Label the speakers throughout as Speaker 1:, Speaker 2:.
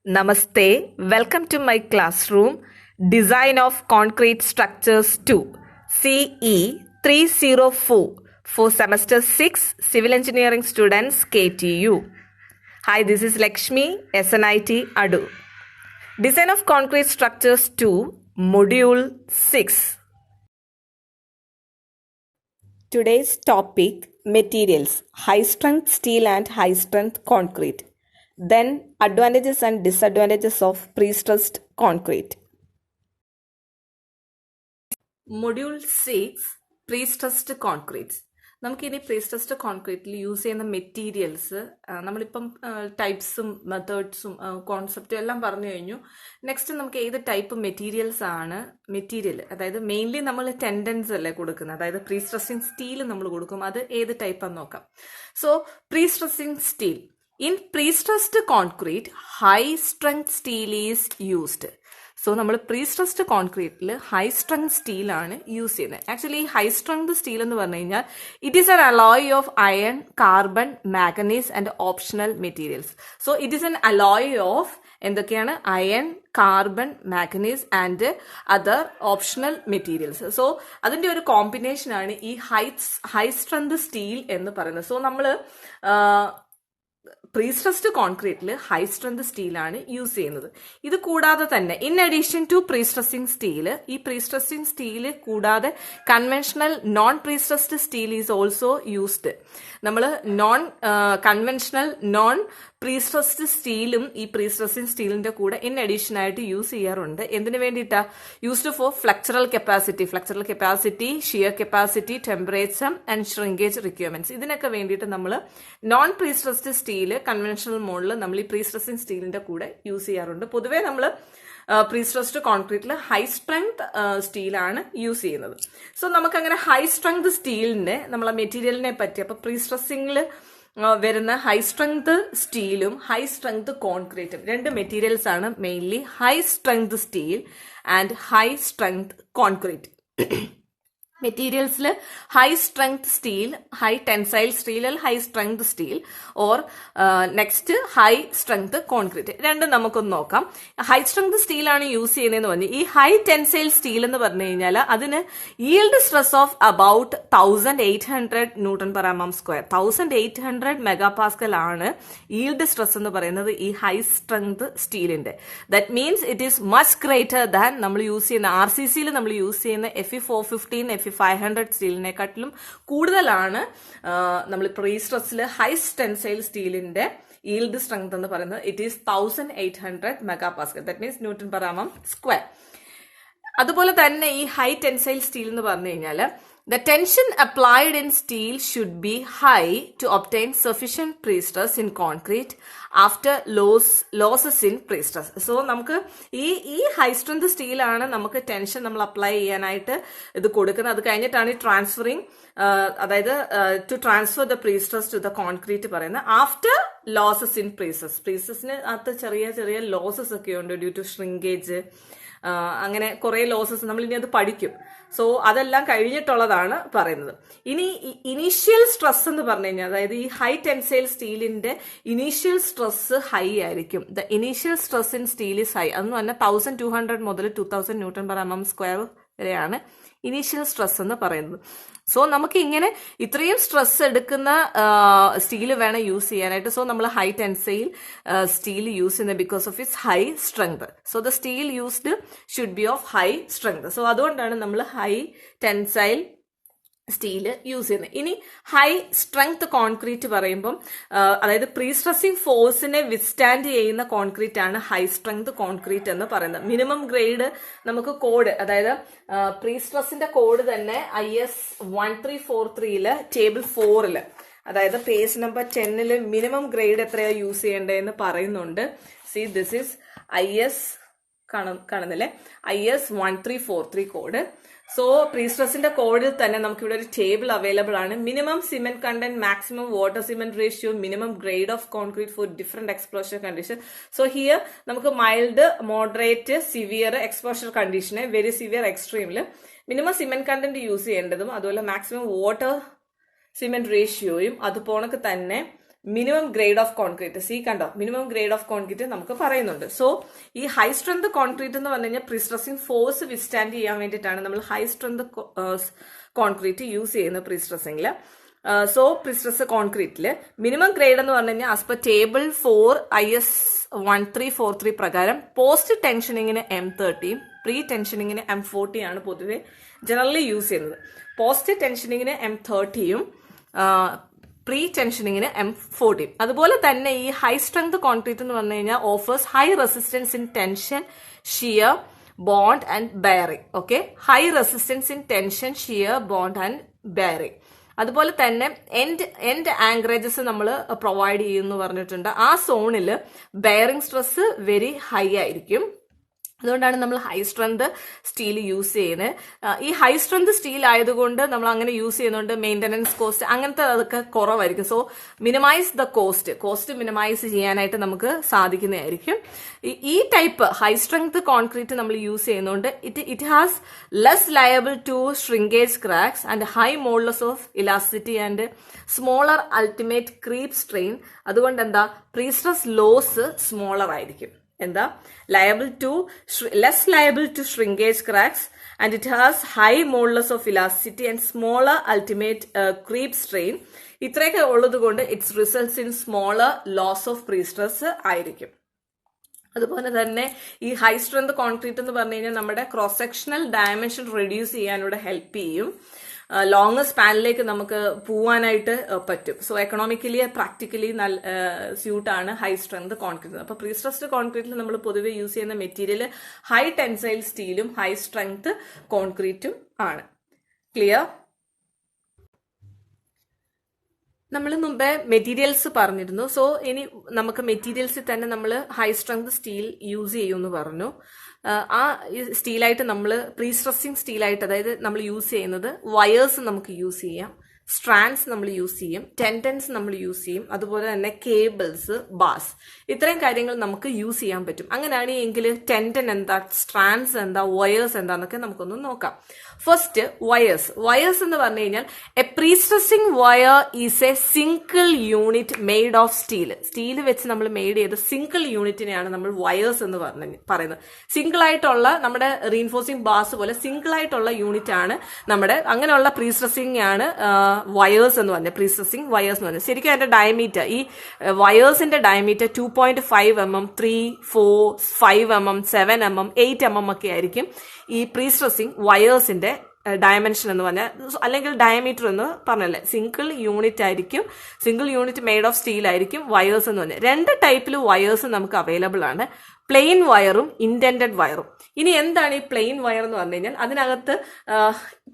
Speaker 1: Namaste, welcome to my classroom, Design of Concrete Structures 2, CE 304 for Semester 6 Civil Engineering Students KTU. Hi, this is Lakshmi, SNIT Adu. Design of Concrete Structures 2, Module 6. Today's topic, materials, high strength steel and high strength concrete. Then advantages and disadvantages of pre-stressed concrete. Module 6, pre-stressed concretes. നമുക്കിനി prestressed കോൺക്രീറ്റിൽ use ചെയ്യുന്ന materials നമ്മളിപ്പം ടൈപ്സും മെത്തേഡ്സും കോൺസെപ്റ്റും എല്ലാം പറഞ്ഞു കഴിഞ്ഞു. Next നമുക്ക് ഏത് type materials ആണ് അതായത് മെയിൻലി നമ്മൾ ടെൻഡൻസ് അല്ലേ കൊടുക്കുന്നത്, അതായത് പ്രീസ്ട്രസിങ് സ്റ്റീൽ നമ്മൾ കൊടുക്കും. അത് ഏത് ടൈപ്പാന്ന് നോക്കാം. So prestressing steel. In pre-stressed concrete, high strength steel is used. So നമ്മൾ പ്രീസ്ട്രസ്ഡ് കോൺക്രീറ്റിൽ ഹൈ സ്ട്രെങ്ത് സ്റ്റീൽ ആണ് യൂസ് ചെയ്യുന്നത്. ആക്ച്വലി ഹൈ സ്ട്രെങ്ത് സ്റ്റീൽ എന്ന് പറഞ്ഞു കഴിഞ്ഞാൽ it is an alloy of iron, carbon, manganese and optional materials. So it is an alloy of എന്തൊക്കെയാണ്? Iron, carbon, manganese and other optional materials. So അതിന്റെ ഒരു combination ആണ് ഈ high strength steel എന്ന് പറയുന്നത്. സോ നമ്മൾ പ്രീസ്ട്രസ്ഡ് കോൺക്രീറ്റിൽ high strength സ്റ്റീലാണ് യൂസ് ചെയ്യുന്നത്. ഇത് കൂടാതെ തന്നെ in addition to prestressing steel, ഈ പ്രീസ്ട്രസിങ് സ്റ്റീല് കൂടാതെ conventional non prestressed steel is also used. നമ്മൾ കൺവെൻഷണൽ നോൺ പ്രീസ്ട്രസ്ഡ് സ്റ്റീലും ഈ പ്രീസ്ട്രസിങ് സ്റ്റീലിന്റെ കൂടെ ഇൻ അഡീഷൻ ആയിട്ട് യൂസ് ചെയ്യാറുണ്ട്. എന്തിനു വേണ്ടിയിട്ടാ? Used for flexural capacity, shear capacity, temperature and shrinkage requirements. ഇതിനൊക്കെ വേണ്ടിയിട്ട് നമ്മൾ നോൺ പ്രീസ്ട്രസ്ഡ് സ്റ്റീല് കൺവെൻഷണൽ മോഡിൽ നമ്മൾ ഈ പ്രീസ്ട്രസിങ് സ്റ്റീലിന്റെ കൂടെ യൂസ് ചെയ്യാറുണ്ട്. പൊതുവേ നമ്മൾ പ്രീസ്ട്രസ്ഡ് കോൺക്രീറ്റിൽ ഹൈ സ്ട്രെങ്ത് സ്റ്റീലാണ് യൂസ് ചെയ്യുന്നത്. സോ നമുക്കങ്ങനെ ഹൈ സ്ട്രെങ്ത് സ്റ്റീലിന്റെ നമ്മളെ മെറ്റീരിയലിനെ പറ്റി, അപ്പൊ പ്രീസ്ട്രസിംഗിൽ വരുന്ന ഹൈ സ്ട്രെങ്ത് സ്റ്റീലും ഹൈ സ്ട്രെങ്ത് കോൺക്രീറ്റും രണ്ട് മെറ്റീരിയൽസ് ആണ് mainly high strength steel and high strength concrete. മെറ്റീരിയൽസിൽ high strength steel, high tensile steel, high strength steel or next high strength concrete രണ്ടും നമുക്കൊന്ന് നോക്കാം. ഹൈ സ്ട്രെങ്ത് സ്റ്റീലാണ് യൂസ് ചെയ്യുന്നതെന്ന് പറഞ്ഞു. ഈ ഹൈ ടെൻസൈൽ സ്റ്റീൽ എന്ന് പറഞ്ഞു കഴിഞ്ഞാൽ അതിന് yield stress of about 1800 newton per mm square, 1800 megapascal ആണ് ഈൽഡ് സ്ട്രെസ് എന്ന് പറയുന്നത് ഈ ഹൈ സ്ട്രെങ്ത് സ്റ്റീലിന്റെ. That means it is much greater than നമ്മൾ യൂസ് ചെയ്യുന്ന RCCയിൽ നമ്മൾ യൂസ് ചെയ്യുന്ന FE415, FE500 സ്റ്റീലിനെക്കാട്ടിലും കൂടുതലാണ് നമ്മൾ പ്രീസ്ട്രസിൽ ഹൈ ടെൻസൈൽ സ്റ്റീലിന്റെ ഈൽഡ് സ്ട്രെങ്ത് എന്ന് പറയുന്നത്. It is 1800 മെഗാപാസ്കൽ, that means newton per mm square. അതുപോലെ തന്നെ ഈ ഹൈ ടെൻസൈൽ സ്റ്റീൽ എന്ന് പറഞ്ഞു കഴിഞ്ഞാൽ the tension applied in steel should be high to obtain sufficient pre-stress in concrete after losses in pre-stress. So നമുക്ക് ഈ ഹൈ സ്ട്രെങ്ത് സ്റ്റീലാണ് നമുക്ക് tension നമ്മൾ അപ്ലൈ ചെയ്യാനായിട്ട് ഇത് കൊടുക്കുന്നത്. അത് കഴിഞ്ഞിട്ടാണ് ഈ ട്രാൻസ്ഫറിങ്, അതായത് to transfer the prestress to the concrete പറയുന്നത്. ആഫ്റ്റർ ലോസസ് ഇൻ പ്രീസ്ട്രസിന് അകത്ത് ചെറിയ ചെറിയ ലോസസ് ഒക്കെ ഉണ്ട് ഡ്യൂ ടു ഷ്രിങ്കേജ്, അങ്ങനെ കുറെ ലോസസ് നമ്മൾ ഇനി അത് പഠിക്കും. സോ അതെല്ലാം കഴിഞ്ഞിട്ടുള്ളതാണ് പറയുന്നത്. ഇനി ഇനീഷ്യൽ സ്ട്രെസ് എന്ന് പറഞ്ഞു കഴിഞ്ഞാൽ, അതായത് ഈ ഹൈ ടെൻസൈൽ സ്റ്റീലിന്റെ ഇനീഷ്യൽ സ്ട്രെസ് ഹൈ ആയിരിക്കും. The initial stress in steel is high. അതെന്ന് പറഞ്ഞാൽ 1200 മുതൽ 2000 ന്യൂട്ടൺ പെർ mm സ്ക്വയർ വരെയാണ് ഇനീഷ്യൽ സ്ട്രെസ് എന്ന് പറയുന്നത്. സോ നമുക്ക് ഇങ്ങനെ ഇത്രയും സ്ട്രെസ് എടുക്കുന്ന സ്റ്റീൽ വേണം യൂസ് ചെയ്യാനായിട്ട്. സോ നമ്മൾ ഹൈ ടെൻസൈൽ സ്റ്റീൽ യൂസ് ചെയ്യുന്നത് because of its high strength. So the steel used should be of high strength. So അതുകൊണ്ടാണ് നമ്മൾ ഹൈ ടെൻസൈൽ സ്റ്റീല് യൂസ് ചെയ്യുന്നത്. ഇനി ഹൈ സ്ട്രെങ്ത് കോൺക്രീറ്റ് പറയുമ്പം അതായത് പ്രീസ്ട്രസിങ് ഫോഴ്സിനെ വിത്ത്സ്റ്റാൻഡ് ചെയ്യുന്ന കോൺക്രീറ്റ് ആണ് ഹൈ സ്ട്രെങ്ത് കോൺക്രീറ്റ് എന്ന് പറയുന്നത്. മിനിമം ഗ്രേഡ് നമുക്ക് കോഡ്, അതായത് പ്രീസ്ട്രസിന്റെ കോഡ് തന്നെ IS 1343 ടേബിൾ 4 അതായത് പേജ് നമ്പർ 10 മിനിമം ഗ്രേഡ് എത്രയാ യൂസ് ചെയ്യേണ്ടതെന്ന് പറയുന്നുണ്ട്. സി ദിസ് ഇസ് IS കാണുന്നില്ലേ, IS 1343 കോഡ്. സോ പ്രീസ്ട്രസിന്റെ കോഡിൽ തന്നെ നമുക്ക് ഇവിടെ ഒരു ടേബിൾ അവൈലബിൾ ആണ്. Minimum cement content, maximum water cement ratio, minimum grade of concrete for different exposure condition. So here നമുക്ക് മൈൽഡ്, മോഡറേറ്റ്, സിവിയർ എക്സ്പോഷർ കണ്ടീഷന്, വെരി സിവിയർ എക്സ്ട്രീമില് മിനിമം സിമെന്റ് കണ്ടന്റ് യൂസ് ചെയ്യേണ്ടതും അതുപോലെ മാക്സിമം വാട്ടർ സിമെന്റ് റേഷ്യോയും അതുപോലെ തന്നെ minimum grade of concrete. C കണ്ടോ, minimum grade of concrete നമുക്ക് പറയുന്നുണ്ട്. സോ ഈ ഹൈ സ്ട്രെങ്ത് കോൺക്രീറ്റ് എന്ന് പറഞ്ഞു കഴിഞ്ഞാൽ പ്രീസ്ട്രസിങ് ഫോഴ്സ് വിത്ത്സ്റ്റാൻഡ് ചെയ്യാൻ വേണ്ടിയിട്ടാണ് നമ്മൾ ഹൈ സ്ട്രെങ്ത് കോൺക്രീറ്റ് യൂസ് ചെയ്യുന്നത് പ്രീസ്ട്രസിംഗിൽ. സോ പ്രീസ്ട്രസ് കോൺക്രീറ്റില് മിനിമം ഗ്രേഡ് എന്ന് പറഞ്ഞു കഴിഞ്ഞാൽ ആസ് പെർ ടേബിൾ 4 IS 1343 പ്രകാരം പോസ്റ്റ് ടെൻഷനിങ്ങിന് M30, പ്രീ ടെൻഷനിങ്ങിന് M40 ആണ് പൊതുവെ ജനറലി യൂസ് ചെയ്യുന്നത്. പോസ്റ്റ് ടെൻഷനിങ്ങിന് M30യും പ്രീ ടെൻഷനിങ്ങിന് M40. അതുപോലെ തന്നെ ഈ ഹൈ സ്ട്രെങ്ത് കോൺക്രീറ്റ് എന്ന് പറഞ്ഞു കഴിഞ്ഞാൽ offers high resistance in tension, shear, bond and bearing. Okay, high resistance in tension, shear, bond and bearing. അതുപോലെ തന്നെ എൻഡ് ആങ്കറേജസ് നമ്മൾ പ്രൊവൈഡ് ചെയ്യുമെന്ന് പറഞ്ഞിട്ടുണ്ട്. ആ സോണിൽ ബെയറിംഗ് സ്ട്രെസ് വെരി ഹൈ ആയിരിക്കും. അതുകൊണ്ടാണ് നമ്മൾ ഹൈ സ്ട്രെങ്ത് സ്റ്റീൽ യൂസ് ചെയ്യുന്നത്. ഈ ഹൈ സ്ട്രെങ്ത് സ്റ്റീൽ ആയതുകൊണ്ട് നമ്മൾ അങ്ങനെ യൂസ് ചെയ്യുന്നതുകൊണ്ട് മെയിൻ്റനൻസ് കോസ്റ്റ് അങ്ങനത്തെ അതൊക്കെ കുറവായിരിക്കും. So minimise the cost minimise ചെയ്യാനായിട്ട് നമുക്ക് സാധിക്കുന്നതായിരിക്കും. ഈ ടൈപ്പ് ഹൈ സ്ട്രെങ്ത് കോൺക്രീറ്റ് നമ്മൾ യൂസ് ചെയ്യുന്നതുകൊണ്ട് it has less liable to shrinkage cracks and high modulus of elasticity and smaller ultimate creep strain. അതുകൊണ്ട് എന്താ, പ്രീസ്ട്രസ് ലോസ് സ്മോളർ ആയിരിക്കും. എന്താ, less liable to shrinkage cracks and it has high modulus of elasticity and smaller ultimate creep strain. ഇത്രയൊക്കെ ഉള്ളത് കൊണ്ട് it's results in smaller loss of പ്രീസ്ട്രസ് ആയിരിക്കും. അതുപോലെ തന്നെ ഈ ഹൈ സ്ട്രെങ്ത് കോൺക്രീറ്റ് എന്ന് പറഞ്ഞു കഴിഞ്ഞാൽ നമ്മുടെ ക്രോസ് സെക്ഷണൽ ഡയമെൻഷൻ റെഡ്യൂസ് ചെയ്യാനൂടെ ഹെൽപ്പ് ചെയ്യും. ലോങ് സ്പാനിലേക്ക് നമുക്ക് പോവാനായിട്ട് പറ്റും. സോ എക്കണോമിക്കലി പ്രാക്ടിക്കലി സ്യൂട്ടാണ് ഹൈ സ്ട്രെങ്ത് കോൺക്രീറ്റ്. അപ്പൊ പ്രീസ്ട്രസ്ഡ് കോൺക്രീറ്റിൽ നമ്മൾ പൊതുവെ യൂസ് ചെയ്യുന്ന മെറ്റീരിയൽ ഹൈ ടെൻസൈൽ സ്റ്റീലും ഹൈ സ്ട്രെങ്ത് കോൺക്രീറ്റും ആണ്. ക്ലിയർ? നമ്മൾ മുമ്പേ മെറ്റീരിയൽസ് പറഞ്ഞിരുന്നു. സോ ഇനി നമുക്ക് മെറ്റീരിയൽസിൽ തന്നെ നമ്മൾ ഹൈ സ്ട്രെങ്ത് സ്റ്റീൽ യൂസ് ചെയ്യുമെന്ന് പറഞ്ഞു. ആ സ്റ്റീലായിട്ട് നമ്മൾ പ്രീസ്ട്രസിങ് സ്റ്റീലായിട്ട്, അതായത് നമ്മൾ യൂസ് ചെയ്യുന്നത് വയേഴ്സ് നമുക്ക് യൂസ് ചെയ്യാം, സ്ട്രാൻഡ്സ് നമ്മൾ യൂസ് ചെയ്യും, ടെൻഡൻസ് നമ്മൾ യൂസ് ചെയ്യും, അതുപോലെ തന്നെ കേബിൾസ്, ബാസ്, ഇത്രയും കാര്യങ്ങൾ നമുക്ക് യൂസ് ചെയ്യാൻ പറ്റും. അങ്ങനെയാണെങ്കിൽ ടെൻഡൻ എന്താ, സ്ട്രാൻഡ്സ് എന്താ, വയേഴ്സ് എന്താന്നൊക്കെ നമുക്കൊന്ന് നോക്കാം. ഫസ്റ്റ് വയേഴ്സ് എന്ന് പറഞ്ഞു കഴിഞ്ഞാൽ a prestressing wire is a single unit made of steel വെച്ച് നമ്മൾ മെയ്ഡ് ചെയ്ത സിംഗിൾ യൂണിറ്റിനെയാണ് നമ്മൾ വയേഴ്സ് എന്ന് പറയുന്നത്. സിംഗിൾ ആയിട്ടുള്ള നമ്മുടെ റീൻഫോഴ്സിംഗ് ബാസ് പോലെ സിംഗിൾ ആയിട്ടുള്ള യൂണിറ്റ് ആണ് നമ്മുടെ, അങ്ങനെയുള്ള പ്രീസ്ട്രസിംഗ് ആണ് വയേഴ്സ് എന്ന് പറഞ്ഞത്. പ്രീസ്ട്രസിംഗ് വയേഴ്സ് എന്ന് പറഞ്ഞത് ശരിക്കും അതിന്റെ ഡയമീറ്റർ, ഈ വയേഴ്സിന്റെ diameter 2.5 mm, 3, 4, 5 mm, 7 mm, 8 mm ഒക്കെ ആയിരിക്കും ഈ പ്രീസ്ട്രസിംഗ് വയേഴ്സിന്റെ ഡയമെൻഷൻ എന്ന് പറഞ്ഞാൽ, അല്ലെങ്കിൽ ഡയമീറ്റർ എന്ന് പറഞ്ഞല്ലേ. സിംഗിൾ യൂണിറ്റ് ആയിരിക്കും, single unit made of steel ആയിരിക്കും വയേഴ്സ് എന്ന് പറഞ്ഞാൽ. രണ്ട് ടൈപ്പിൽ വയേഴ്സ് നമുക്ക് അവൈലബിൾ ആണ്, പ്ലെയിൻ വയറും ഇന്റൻഡഡ് വയറും. ഇനി എന്താണ് ഈ പ്ലെയിൻ വയർ എന്ന് പറഞ്ഞു കഴിഞ്ഞാൽ അതിനകത്ത്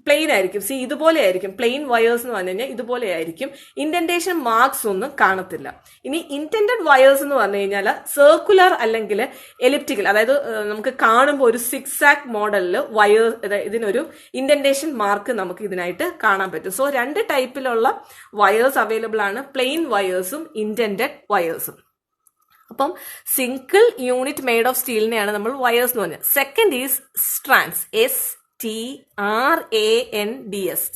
Speaker 1: പ്ലെയിൻ ആയിരിക്കും, ഇതുപോലെ ആയിരിക്കും. പ്ലെയിൻ വയേഴ്സ് എന്ന് പറഞ്ഞു കഴിഞ്ഞാൽ ഇതുപോലെ ആയിരിക്കും, ഇൻഡന്റേഷൻ മാർക്സ് ഒന്നും കാണത്തില്ല. ഇനി ഇന്റൻഡഡ് വയേഴ്സ് എന്ന് പറഞ്ഞു കഴിഞ്ഞാൽ സർക്കുലർ അല്ലെങ്കിൽ എലിപ്റ്റിക്കൽ, അതായത് നമുക്ക് കാണുമ്പോൾ ഒരു സിക്സാക് മോഡലിൽ വയർ, ഇതിനൊരു ഇൻഡന്റേഷൻ മാർക്ക് നമുക്ക് ഇതിനായിട്ട് കാണാൻ പറ്റും. സോ രണ്ട് ടൈപ്പിലുള്ള വയേഴ്സ് അവൈലബിൾ ആണ്, പ്ലെയിൻ വയേഴ്സും ഇന്റൻഡഡ് വയേഴ്സും. അപ്പം സിംഗിൾ യൂണിറ്റ് മെയ്ഡ് ഓഫ് സ്റ്റീലിനെയാണ് നമ്മൾ വയേഴ്സ് എന്ന് പറഞ്ഞത്. Second is strands, STRANDS,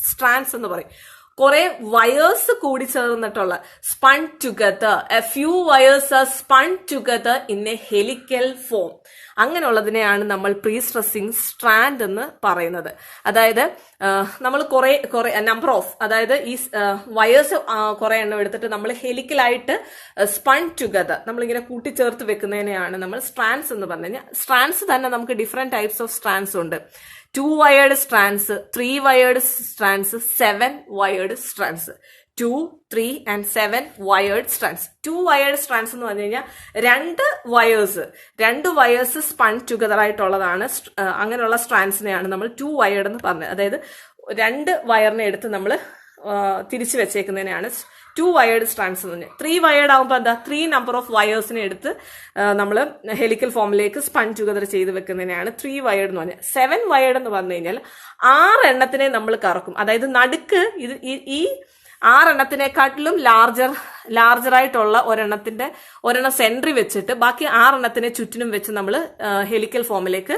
Speaker 1: strands എന്ന് പറയും. കുറെ വയേഴ്സ് കൂടി ചേർന്നിട്ടുള്ള, spun together, a few wires are spun together in a helical form, അങ്ങനെയുള്ളതിനെയാണ് നമ്മൾ പ്രീസ്ട്രസിംഗ് സ്ട്രാൻഡ് എന്ന് പറയുന്നത്. അതായത് നമ്മൾ കുറെ നമ്പർ ഓഫ്, അതായത് ഈ വയേഴ്സ് കുറെ എണ്ണം എടുത്തിട്ട് നമ്മൾ ഹെലിക്കലായിട്ട് സ്പൺ ടുഗദർ നമ്മളിങ്ങനെ കൂട്ടിച്ചേർത്ത് വെക്കുന്നതിനെയാണ് നമ്മൾ സ്ട്രാൻഡ്സ് എന്ന് പറഞ്ഞു കഴിഞ്ഞാൽ. സ്ട്രാൻഡ്സ് തന്നെ നമുക്ക് ഡിഫറെന്റ് ടൈപ്സ് ഓഫ് സ്ട്രാൻഡ്സ് ഉണ്ട്. 2 wired strands, 3 wired strands, 7 wired strands. 2, 3 and 7 wired strands. 2 wired strands എന്ന് പറഞ്ഞു കഴിഞ്ഞാൽ രണ്ട് വയേഴ്സ് സ്പൺ ടുഗദർ ആയിട്ടുള്ളതാണ്. അങ്ങനെയുള്ള സ്ട്രാൻഡ്സിനെയാണ് നമ്മൾ 2 wired എന്ന് പറഞ്ഞത്. അതായത് രണ്ട് വയറിനെ എടുത്ത് നമ്മൾ തിരിച്ചു വെച്ചേക്കുന്നതിനാണ് 2 wired strands എന്ന് പറഞ്ഞാൽ. 3 wired ആകുമ്പോൾ എന്താ, 3 number ഓഫ് വയേഴ്സിനെ എടുത്ത് നമ്മൾ ഹെലിക്കൽ ഫോമിലേക്ക് സ്പൺ ടുഗദർ ചെയ്ത് വെക്കുന്നതിനാണ് 3 wired എന്ന് പറഞ്ഞാൽ. 7 wired എന്ന് പറഞ്ഞു കഴിഞ്ഞാൽ 6 എണ്ണത്തിനെ നമ്മൾ കറക്കും. അതായത് നടുക്ക് ഈ 6 എണ്ണത്തിനെക്കാട്ടിലും ലാർജറായിട്ടുള്ള ഒരെണ്ണം സെൻട്രി വെച്ചിട്ട് ബാക്കി 6 എണ്ണത്തിനെ ചുറ്റിനും വെച്ച് നമ്മൾ ഹെലിക്കൽ ഫോമിലേക്ക്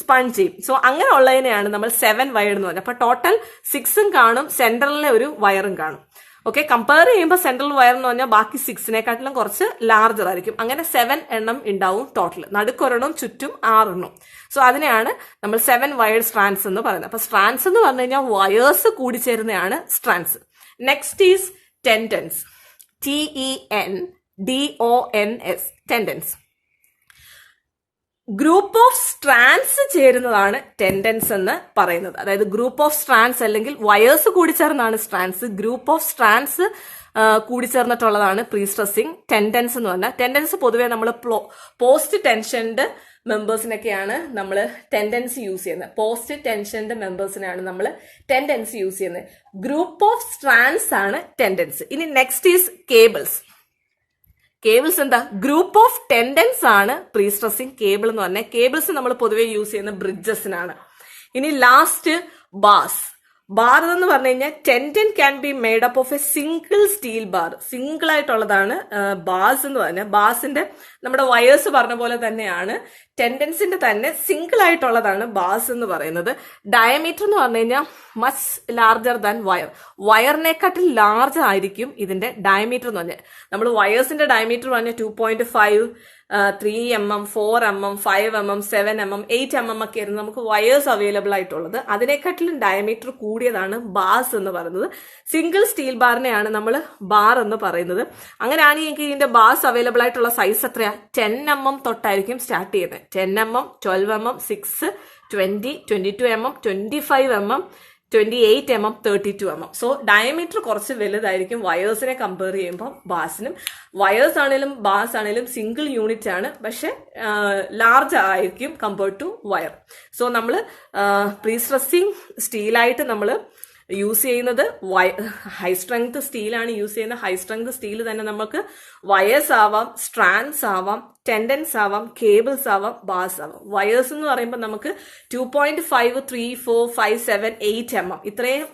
Speaker 1: സ്പൺ ചെയ്യും. സോ അങ്ങനെയുള്ളതിനെയാണ് നമ്മൾ 7 wired എന്ന് പറഞ്ഞത്. അപ്പൊ ടോട്ടൽ 6 കാണും, സെൻട്രലിലെ ഒരു വയറും കാണും. ഓക്കെ, കമ്പയർ ചെയ്യുമ്പോൾ സെൻട്രൽ വയർ എന്ന് പറഞ്ഞാൽ ബാക്കി 6-നേക്കാട്ടിലും കുറച്ച് ലാർജർ ആയിരിക്കും. അങ്ങനെ 7 എണ്ണം ഉണ്ടാവും ടോട്ടൽ. നടുക്കൊരെണ്ണം, ചുറ്റും 6 എണ്ണം. സോ അതിനെയാണ് നമ്മൾ 7 വയേർഡ് സ്ട്രാൻഡ്സ് എന്ന് പറയുന്നത്. അപ്പൊ സ്ട്രാൻഡ്സ് എന്ന് പറഞ്ഞു കഴിഞ്ഞാൽ വയേഴ്സ് കൂടിച്ചേരുന്നതാണ് strands. Next is tendons. TENDONS, tendons. Group of strands ചേരുന്നതാണ് ടെൻഡൻസ് എന്ന് പറയുന്നത്. അതായത് ഗ്രൂപ്പ് ഓഫ് സ്ട്രാൻഡ്സ് അല്ലെങ്കിൽ വയേഴ്സ് കൂടിച്ചേർന്നതാണ് സ്ട്രാൻഡ്സ്. ഗ്രൂപ്പ് ഓഫ് സ്ട്രാൻഡ്സ് കൂടിച്ചേർന്നിട്ടുള്ളതാണ് പ്രീസ്ട്രസിങ്. ടെൻഡൻസ് എന്ന് പറഞ്ഞാൽ, ടെൻഡൻസ് പൊതുവെ നമ്മൾ പോസ്റ്റ് ടെൻഷൻഡ് മെമ്പേഴ്സിനൊക്കെയാണ് നമ്മൾ ടെൻഡൻസി യൂസ് ചെയ്യുന്നത്. പോസ്റ്റ് ടെൻഷൻഡ് മെമ്പേഴ്സിനാണ് നമ്മൾ ടെൻഡൻസി യൂസ് ചെയ്യുന്നത്. ഗ്രൂപ്പ് ഓഫ് സ്ട്രാൻഡ്സ് ആണ് ടെൻഡൻസ്. ഇനി നെക്സ്റ്റ് ഈസ് കേബിൾസ്. കേബിൾസ് എന്താ? ഗ്രൂപ്പ് ഓഫ് ടെൻഡൻസ് ആണ് പ്രീസ്ട്രസിങ് കേബിൾ എന്ന് പറഞ്ഞാൽ. കേബിൾസ് നമ്മൾ പൊതുവെ യൂസ് ചെയ്യുന്ന ബ്രിഡ്ജസിനാണ്. ഇനി ലാസ്റ്റ് ബാസ്. ബാർ എന്ന് പറഞ്ഞു കഴിഞ്ഞാൽ tendon can be made up of a single steel bar. Single ആയിട്ടുള്ളതാണ് ബാസ് എന്ന് പറഞ്ഞാൽ. ബാസിന്റെ നമ്മുടെ വയേഴ്സ് പറഞ്ഞ പോലെ തന്നെയാണ് ടെൻഡൻസിന്റെ തന്നെ സിംഗിൾ ആയിട്ടുള്ളതാണ് ബാസ് എന്ന് പറയുന്നത്. ഡയമീറ്റർ എന്ന് പറഞ്ഞു കഴിഞ്ഞാൽ മച്ച് ലാർജർ ദാൻ വയർ. വയറിനെക്കാട്ടിൽ ലാർജർ ആയിരിക്കും ഇതിന്റെ ഡയമീറ്റർ എന്ന് പറഞ്ഞാൽ. നമ്മൾ വയേഴ്സിന്റെ ഡയമീറ്റർ പറഞ്ഞാൽ 2.5, 3 mm, 4 mm, 5 mm, 7 mm, 8 mm ഒക്കെ ആയിരുന്നു നമുക്ക് വയേഴ്സ് അവൈലബിൾ ആയിട്ടുള്ളത്. അതിനെക്കാട്ടിലും ഡയമീറ്റർ കൂടിയതാണ് ബാസ് എന്ന് പറയുന്നത്. സിംഗിൾ സ്റ്റീൽ ബാറിനെയാണ് നമ്മൾ ബാർ എന്ന് പറയുന്നത്. അങ്ങനെയാണെങ്കിൽ ഇതിന്റെ ബാസ് അവൈലബിൾ ആയിട്ടുള്ള സൈസ് എത്രയാ? 10 mm തൊട്ടായിരിക്കും സ്റ്റാർട്ട് ചെയ്യുന്നത്. 10 mm, 12 mm, 6, 20, 22 mm, 25 mm, 28 mm, 32 mm. So diameter കുറച്ച് വലുതായിരിക്കും വയേഴ്സിനെ കമ്പയർ ചെയ്യുമ്പോൾ ബാസിനും. വയേഴ്സ് ആണെങ്കിലും ബാസ് ആണെങ്കിലും സിംഗിൾ യൂണിറ്റ് ആണ്, പക്ഷെ ലാർജ് ആയിരിക്കും കമ്പയർഡ് ടു വയർ. സോ നമ്മൾ പ്രീസ്ട്രസിങ് സ്റ്റീലായിട്ട് നമ്മൾ യൂസ് ചെയ്യുന്നത് ഹൈ സ്ട്രെങ്ത് സ്റ്റീലാണ് യൂസ് ചെയ്യുന്നത്. ഹൈ സ്ട്രെങ്ത് സ്റ്റീൽ തന്നെ നമുക്ക് വയേഴ്സ് ആവാം, സ്ട്രാൻഡ്സ് ആവാം, ടെൻഡൻസ് ആവാം, കേബിൾസ് ആവാം, ബാസ് ആവാം. വയേഴ്സ് എന്ന് പറയുമ്പോൾ നമുക്ക് 2.5, 3, 4, 5, 7, 8 mm ഇത്രയും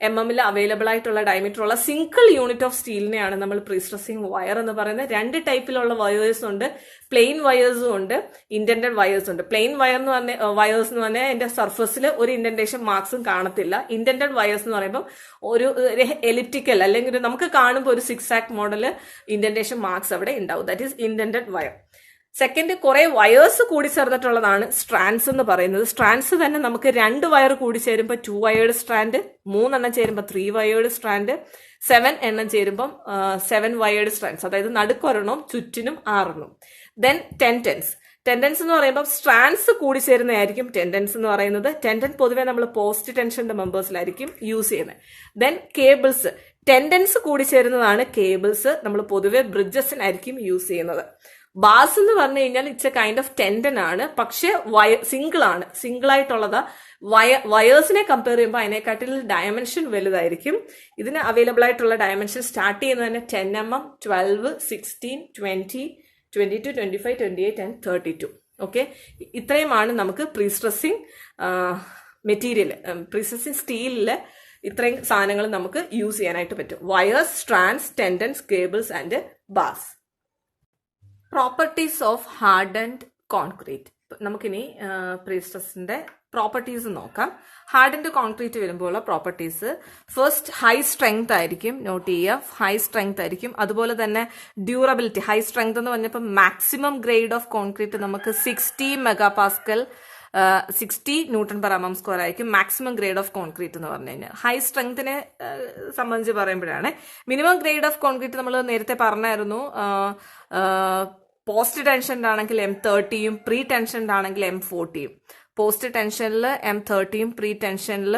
Speaker 1: MM അവൈലബിൾ ആയിട്ടുള്ള ഡയമീറ്റർ ഉള്ള സിംഗിൾ യൂണിറ്റ് ഓഫ് സ്റ്റീലിനെയാണ് നമ്മൾ പ്രീസ്ട്രസിങ് വയർ എന്ന് പറയുന്നത്. 2 ടൈപ്പിലുള്ള വയേഴ്സ് ഉണ്ട്. പ്ലെയിൻ വയേഴ്സും ഉണ്ട്, ഇന്റന്റഡ് വയേഴ്സ് ഉണ്ട്. പ്ലെയിൻ വയേഴ്സ് എന്ന് പറഞ്ഞാൽ അതിന്റെ സർഫസിൽ ഒരു ഇൻഡന്റേഷൻ മാർക്സും കാണത്തില്ല. ഇന്റന്റഡ് വയേഴ്സ് എന്ന് പറയുമ്പോൾ ഒരു എലിപ്റ്റിക്കൽ അല്ലെങ്കിൽ നമുക്ക് കാണുമ്പോൾ ഒരു 6-ആക്ട് മോഡൽ ഇൻഡന്റേഷൻ മാർക്സ് അവിടെ ഉണ്ടാവും. That is intended wire. Second, കുറെ വയേഴ്സ് കൂടി ചേർന്നിട്ടുള്ളതാണ് സ്ട്രാൻഡ്സ് എന്ന് പറയുന്നത്. സ്ട്രാൻഡ്സ് തന്നെ നമുക്ക് 2 വയർ കൂടി ചേരുമ്പോൾ 2 വയേർഡ് സ്ട്രാൻഡ്, 3 എണ്ണം ചേരുമ്പോൾ 3 വയേർഡ് സ്ട്രാൻഡ്, 7 എണ്ണം ചേരുമ്പം 7 വയേർഡ് സ്ട്രാൻഡ്സ്. അതായത് നടുക്കൊരെണ്ണം, ചുറ്റിനും 6 എണ്ണം. Then tendons. ടെൻഡൻസ് എന്ന് പറയുമ്പോൾ സ്ട്രാൻഡ്സ് കൂടി ചേരുന്നതായിരിക്കും ടെൻഡൻസ് എന്ന് പറയുന്നത്. ടെൻഡൻ പൊതുവെ നമ്മൾ പോസ്റ്റ് ടെൻഷന്റെ മെമ്പേഴ്സിലായിരിക്കും യൂസ് ചെയ്യുന്നത്. Then cables. ടെൻഡൻസ് കൂടി ചേരുന്നതാണ് കേബിൾസ്. നമ്മൾ പൊതുവെ ബ്രിഡ്ജസിനായിരിക്കും യൂസ് ചെയ്യുന്നത്. ബാസ് എന്ന് പറഞ്ഞു കഴിഞ്ഞാൽ it's a kind of tendon ആണ്, പക്ഷെ സിംഗിൾ ആണ്. സിംഗിൾ ആയിട്ടുള്ളത് വയേഴ്സിനെ കമ്പയർ ചെയ്യുമ്പോൾ അതിനെക്കാട്ടിൽ ഡയമെൻഷൻ വലുതായിരിക്കും. ഇതിന് അവൈലബിൾ ആയിട്ടുള്ള ഡയമെൻഷൻ സ്റ്റാർട്ട് ചെയ്യുന്നത് തന്നെ 10 mm, 12, 16, 20, 22, 25, 28 and 32. ഓക്കെ, ഇത്രയുമാണ് നമുക്ക് പ്രീസ്ട്രസിങ് മെറ്റീരിയൽ, പ്രീസ്ട്രസിങ് സ്റ്റീലില് ഇത്രയും സാധനങ്ങൾ നമുക്ക് യൂസ് ചെയ്യാനായിട്ട് പറ്റും. Wires, strands, tendons, cables and bars. Properties of hardened concrete. നമുക്കിനി പ്രീസ്ട്രസിന്റെ പ്രോപ്പർട്ടീസ് നോക്കാം. ഹാർഡൻഡ് കോൺക്രീറ്റ് വരുമ്പോഴുള്ള പ്രോപ്പർട്ടീസ്, ഫസ്റ്റ് ഹൈ സ്ട്രെങ്ത് ആയിരിക്കും. നോട്ട് ചെയ്യുക, ഹൈ സ്ട്രെങ്ത് ആയിരിക്കും. അതുപോലെ തന്നെ ഡ്യൂറബിലിറ്റി. ഹൈ സ്ട്രെങ്ത് എന്ന് പറഞ്ഞപ്പോൾ മാക്സിമം ഗ്രേഡ് ഓഫ് കോൺക്രീറ്റ് നമുക്ക് 60 MPa, 60 Nm/mm² ആയിരിക്കും മാക്സിമം ഗ്രേഡ് ഓഫ് കോൺക്രീറ്റ് എന്ന് പറഞ്ഞു കഴിഞ്ഞാൽ. ഹൈ സ്ട്രെങ്തിനെ സംബന്ധിച്ച് പറയുമ്പോഴാണ്. മിനിമം ഗ്രേഡ് ഓഫ് കോൺക്രീറ്റ് നമ്മൾ നേരത്തെ പറഞ്ഞായിരുന്നു. പോസ്റ്റ് ടെൻഷൻഡ് ആണെങ്കിൽ M30യും പ്രീ ടെൻഷൻഡ് ആണെങ്കിൽ M40യും. പോസ്റ്റ് ടെൻഷനിൽ M30യും പ്രീ ടെൻഷനിൽ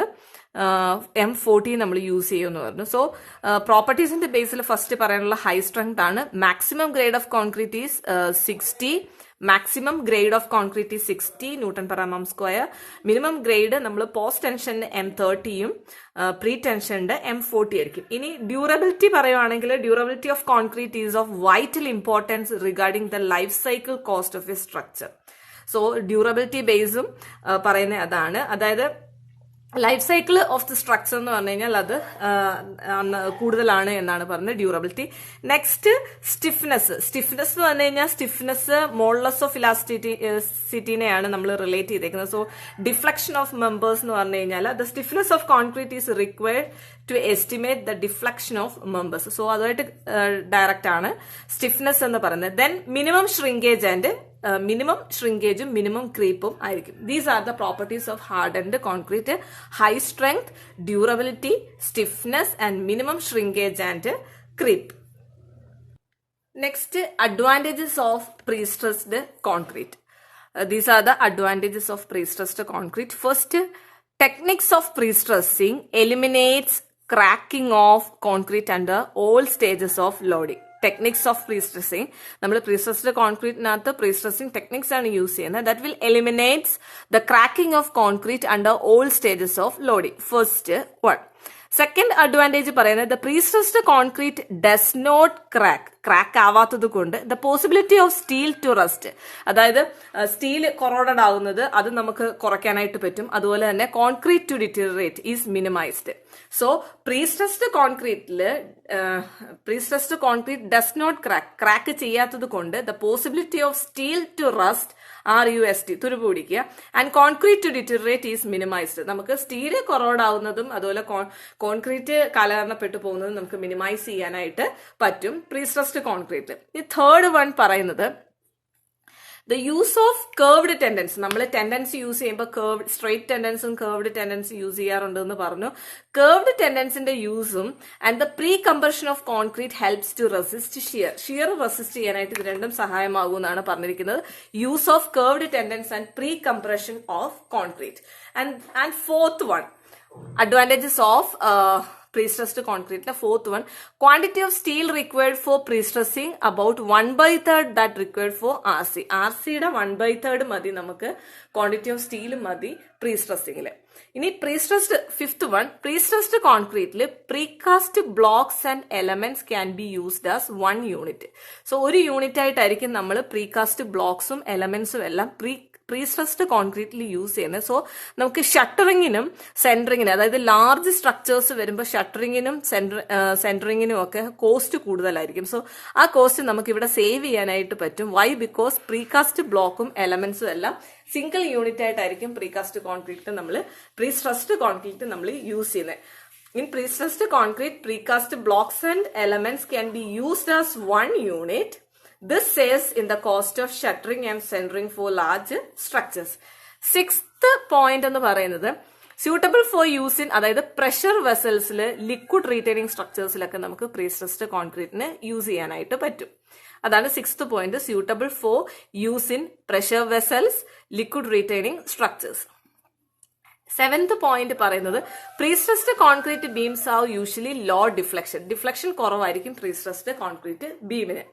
Speaker 1: M40 നമ്മൾ യൂസ് ചെയ്യുമെന്ന് പറഞ്ഞു. സോ പ്രോപ്പർട്ടീസിന്റെ ബേസിൽ ഫസ്റ്റ് പറയാനുള്ള ഹൈ സ്ട്രെങ്ത് ആണ്. Maximum grade of concrete is 60. Maximum grade of concrete is 60 Nm/mm². Minimum grade നമ്മൾ പോസ്റ്റ് ടെൻഷന്റെ M30യും പ്രീ ടെൻഷന്റെ M40 ആയിരിക്കും. ഇനി ഡ്യൂറബിലിറ്റി പറയുവാണെങ്കിൽ, durability of concrete is of vital importance regarding the life cycle cost of a structure. So durability ബേസും പറയുന്ന അതാണ്. അതായത് life cycle of the structure എന്ന് പറഞ്ഞു കഴിഞ്ഞാൽ അത് കൂടുതലാണ് എന്നാണ് പറഞ്ഞത്. ഡ്യൂറബിലിറ്റി. Next stiffness. സ്റ്റിഫ്നെസ് എന്ന് പറഞ്ഞു കഴിഞ്ഞാൽ സ്റ്റിഫ്നെസ് മോഡുലസ് ഓഫ് ഇലാസ്റ്റിസിറ്റിനെയാണ് നമ്മൾ റിലേറ്റ് ചെയ്തേക്കുന്നത്. സോ ഡിഫ്ലക്ഷൻ ഓഫ് മെമ്പേഴ്സ് എന്ന് പറഞ്ഞു കഴിഞ്ഞാൽ the stiffness of concrete is required to estimate the deflection of members. So അതുമായിട്ട് ഡയറക്റ്റ് ആണ് സ്റ്റിഫ്നെസ് എന്ന് പറയുന്നത്. Then minimum shrinkage and minimum ഷ്രിങ്കേജും മിനിമം ക്രീപ്പും ആയിരിക്കും. These are the properties of hardened concrete: high strength, durability, stiffness and minimum shrinkage and creep. Next, advantages of prestressed concrete. These are the advantages of pre-stressed concrete. First, techniques of pre-stressing eliminates cracking of concrete under all stages of loading. Techniques of pre-stressing, നമ്മൾ pre-stressed concreteനകത്ത് pre-stressing techniques ആണ് use ചെയ്യുന്നത്. That will eliminates the cracking of concrete under all stages of loading. First one. Second advantage പറയുന്നത് the prestressed concrete does not crack ആവാത്തത് കൊണ്ട് the possibility of steel to rust, അതായത് steel corroded ആവുന്നത് അത് നമുക്ക് കുറയ്ക്കാനായിട്ട് പറ്റും. അതുപോലെ തന്നെ concrete to deteriorate is minimized. So prestressed concrete does not crack ചെയ്യാത്തത് കൊണ്ട് the possibility of steel to rust RUST തുരുമ്പ് പിടിക്കുക and concrete to deteriorate is minimized. നമുക്ക് സ്റ്റീല് കൊറോഡ് ആവുന്നതും അതുപോലെ കോൺക്രീറ്റ് കാലഹരണപ്പെട്ടു പോകുന്നതും നമുക്ക് മിനിമൈസ് ചെയ്യാനായിട്ട് പറ്റും പ്രീസ്ട്രെസ്ഡ് കോൺക്രീറ്റ്. ഈ തേർഡ് വൺ പറയുന്നത് the use of curved tendons. നമ്മൾ ടെൻഡൻസ് യൂസ് ചെയ്യുമ്പോൾ സ്ട്രെയിറ്റ് ടെൻഡൻസും കേർവ്ഡ് ടെൻഡൻസ് യൂസ് ചെയ്യാറുണ്ട് എന്ന് പറഞ്ഞു. കേർവ്ഡ് ടെൻഡൻസിന്റെ യൂസും and the pre compression of concrete helps to resist shear resist ചെയ്യാനായിട്ട് ഇത് രണ്ടും സഹായമാകും എന്നാണ് പറഞ്ഞിരിക്കുന്നത്. Use of curved tendons and pre compression of concrete. And fourth one, advantages of pre-stressed concrete. The fourth one, quantity of steel required for pre-stressing about 1/3 that required for RC. RCയുടെ 1/3 മതി നമുക്ക് quantity of steel മതി പ്രീസ്ട്രെസ്സിങ്ങിൽ. ഇനി prestressed fifth one, prestressed കോൺക്രീറ്റിൽ precast blocks and elements can be used as 1 unit. So ഒരു unit ആയിട്ടായിരിക്കും നമ്മൾ പ്രീകാസ്റ്റ് ബ്ലോക്സും എലമെന്റ്സും എല്ലാം പ്രീസ്ട്രെസ്ഡ് കോൺക്രീറ്റിൽ യൂസ് ചെയ്യുന്നത്. സോ നമുക്ക് ഷട്ടറിങ്ങിനും സെന്ററിങ്ങിനും, അതായത് ലാർജ് സ്ട്രക്ചേഴ്സ് വരുമ്പോൾ ഷട്ടറിങ്ങിനും സെന്ററിങ്ങിനും ഒക്കെ കോസ്റ്റ് കൂടുതലായിരിക്കും. സോ ആ കോസ്റ്റ് നമുക്ക് ഇവിടെ സേവ് ചെയ്യാനായിട്ട് പറ്റും. വൈ? ബിക്കോസ് പ്രീകാസ്റ്റ് ബ്ലോക്കും എലമെന്റ്സും എല്ലാം സിംഗിൾ യൂണിറ്റ് ആയിട്ടായിരിക്കും പ്രീകാസ്റ്റ് കോൺക്രീറ്റ് നമ്മൾ യൂസ് ചെയ്യുന്നത്. In pre-stressed concrete, precast blocks and elements can be used as 1 unit. This saves in the cost of shuttering and centering for large structures. Sixth point എന്ന് പറയുന്നത് suitable for use in, അതായത് pressure വെസൽസിൽ liquid retaining സ്ട്രക്ചേഴ്സിലൊക്കെ നമുക്ക് prestressed കോൺക്രീറ്റിന് use ചെയ്യാനായിട്ട് പറ്റും. അതാണ് sixth point, suitable for use in pressure vessels, liquid retaining structures. Seventh point പറയുന്നത് prestressed concrete beams are usually low deflection കുറവായിരിക്കും പ്രീസ്ട്രെസ്ഡ് കോൺക്രീറ്റ് ബീമിന്.